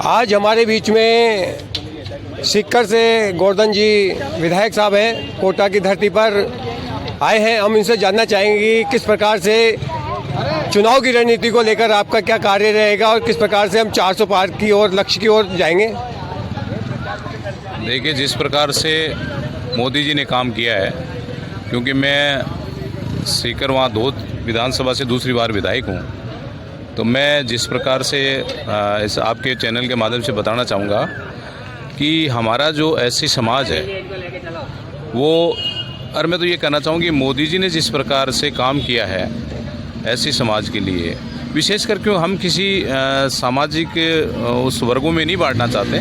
आज हमारे बीच में सीकर से गोवर्धन जी विधायक साहब हैं, कोटा की धरती पर आए हैं। हम इनसे जानना चाहेंगे कि किस प्रकार से चुनाव की रणनीति को लेकर आपका क्या कार्य रहेगा और किस प्रकार से हम 400 पार की ओर लक्ष्य की ओर जाएंगे। देखिए, जिस प्रकार से मोदी जी ने काम किया है, क्योंकि मैं सीकर वहाँ दो विधानसभा से दूसरी बार विधायक हूँ, तो मैं जिस प्रकार से इस आपके चैनल के माध्यम से बताना चाहूँगा कि हमारा जो एससी समाज है वो, और मैं तो ये कहना चाहूँगी मोदी जी ने जिस प्रकार से काम किया है एससी समाज के लिए, विशेषकर क्यों हम किसी सामाजिक उस वर्गों में नहीं बांटना चाहते,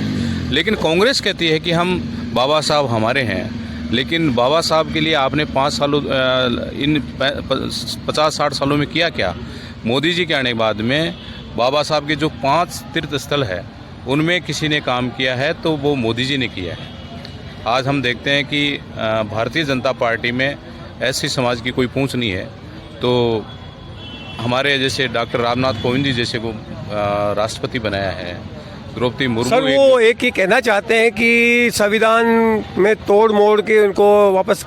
लेकिन कांग्रेस कहती है कि हम बाबा साहब हमारे हैं, लेकिन बाबा साहब के लिए आपने 5 सालों इन 50-60 सालों में किया क्या। मोदी जी के आने के बाद में बाबा साहब के जो 5 तीर्थ स्थल है उनमें किसी ने काम किया है तो वो मोदी जी ने किया है। आज हम देखते हैं कि भारतीय जनता पार्टी में ऐसी समाज की कोई पूंछ नहीं है, तो हमारे जैसे डॉक्टर रामनाथ कोविंद जी जैसे को राष्ट्रपति बनाया है, द्रौपदी मुर्मू। सर, वो एक ही कहना चाहते हैं कि संविधान में तोड़ मोड़ के उनको वापस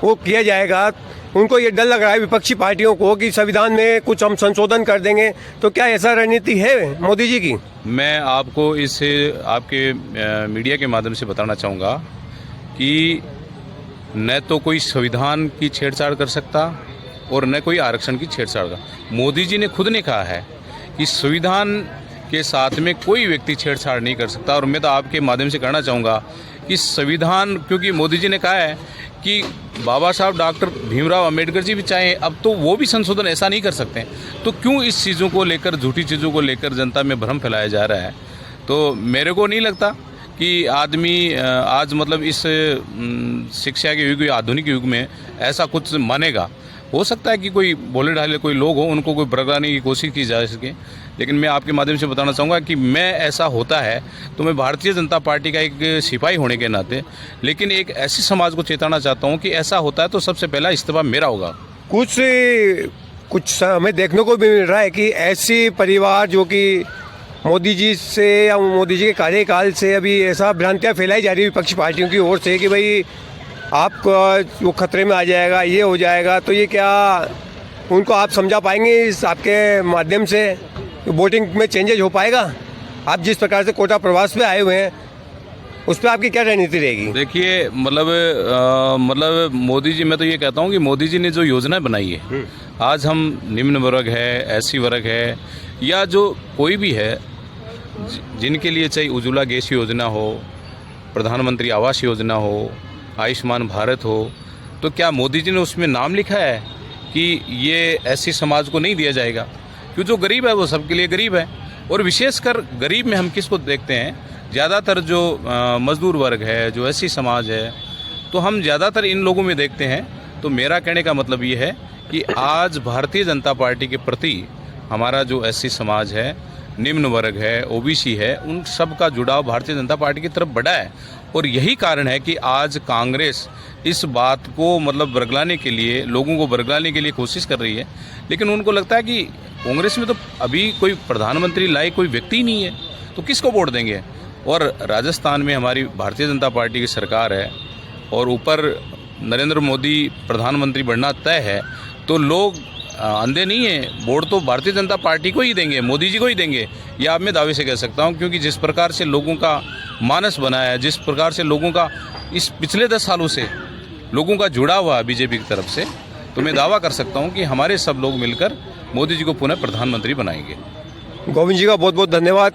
वो किया जाएगा। उनको ये डर लग रहा है विपक्षी पार्टियों को कि संविधान में कुछ हम संशोधन कर देंगे, तो क्या ऐसा रणनीति है मोदी जी की। मैं आपको इस आपके मीडिया के माध्यम से बताना चाहूँगा कि न तो कोई संविधान की छेड़छाड़ कर सकता और न कोई आरक्षण की छेड़छाड़ कर। मोदी जी ने खुद ने कहा है कि संविधान के साथ में कोई व्यक्ति छेड़छाड़ नहीं कर सकता। और मैं तो आपके माध्यम से कहना चाहूँगा कि संविधान, क्योंकि मोदी जी ने कहा है कि बाबा साहब डॉक्टर भीमराव अंबेडकर जी भी चाहें अब तो वो भी संशोधन ऐसा नहीं कर सकते, तो क्यों इस चीज़ों को लेकर, झूठी चीज़ों को लेकर जनता में भ्रम फैलाया जा रहा है। तो मेरे को नहीं लगता कि आदमी आज मतलब इस शिक्षा के युग, आधुनिक युग में ऐसा कुछ मानेगा। हो सकता है कि कोई भोले ढाले कोई लोग हो, उनको कोई भड़काने की कोशिश की जा सके, लेकिन मैं आपके माध्यम से बताना चाहूँगा कि मैं ऐसा होता है तो मैं भारतीय जनता पार्टी का एक सिपाही होने के नाते, लेकिन एक ऐसे समाज को चेताना चाहता हूँ कि ऐसा होता है तो सबसे पहला इस्तीफा मेरा होगा। कुछ हमें देखने को भी मिल रहा है कि ऐसी परिवार जो कि मोदी जी से या मोदी जी के कार्यकाल से अभी ऐसा भ्रांतियाँ फैलाई जा रही है विपक्षी पार्टियों की ओर से कि भाई आपको वो खतरे में आ जाएगा, ये हो जाएगा। तो ये क्या उनको आप समझा पाएंगे इस आपके माध्यम से, वोटिंग में चेंजेज हो पाएगा। आप जिस प्रकार से कोटा प्रवास पे आए हुए हैं उस पर आपकी क्या रणनीति रहेगी। देखिए, मतलब मोदी जी, मैं तो ये कहता हूँ कि मोदी जी ने जो योजना बनाई है, आज हम निम्न वर्ग है, एससी वर्ग है, या जो कोई भी है जिनके लिए चाहे उज्ज्वला गैस योजना हो, प्रधानमंत्री आवास योजना हो, आयुष्मान भारत हो, तो क्या मोदी जी ने उसमें नाम लिखा है कि ये ऐसी समाज को नहीं दिया जाएगा। क्योंकि जो गरीब है वो सबके लिए गरीब है, और विशेषकर गरीब में हम किसको देखते हैं, ज़्यादातर जो मजदूर वर्ग है, जो ऐसी समाज है, तो हम ज़्यादातर इन लोगों में देखते हैं। तो मेरा कहने का मतलब ये है कि आज भारतीय जनता पार्टी के प्रति हमारा जो ऐसी समाज है, निम्न वर्ग है, ओबीसी है, उन सब का जुड़ाव भारतीय जनता पार्टी की तरफ बढ़ा है। और यही कारण है कि आज कांग्रेस इस बात को मतलब बरगलाने के लिए, लोगों को बरगलाने के लिए कोशिश कर रही है, लेकिन उनको लगता है कि कांग्रेस में तो अभी कोई प्रधानमंत्री लायक कोई व्यक्ति ही नहीं है, तो किसको वोट देंगे। और राजस्थान में हमारी भारतीय जनता पार्टी की सरकार है और ऊपर नरेंद्र मोदी प्रधानमंत्री बनना तय है, तो लोग अंधे नहीं है, वोट तो भारतीय जनता पार्टी को ही देंगे, मोदी जी को ही देंगे, यह अब मैं दावे से कह सकता हूं। क्योंकि जिस प्रकार से लोगों का मानस बना है, जिस प्रकार से लोगों का इस पिछले 10 सालों से लोगों का जुड़ा हुआ है बीजेपी की तरफ से, तो मैं दावा कर सकता हूं कि हमारे सब लोग मिलकर मोदी जी को पुनः प्रधानमंत्री बनाएंगे। गोविंद जी का बहुत बहुत धन्यवाद।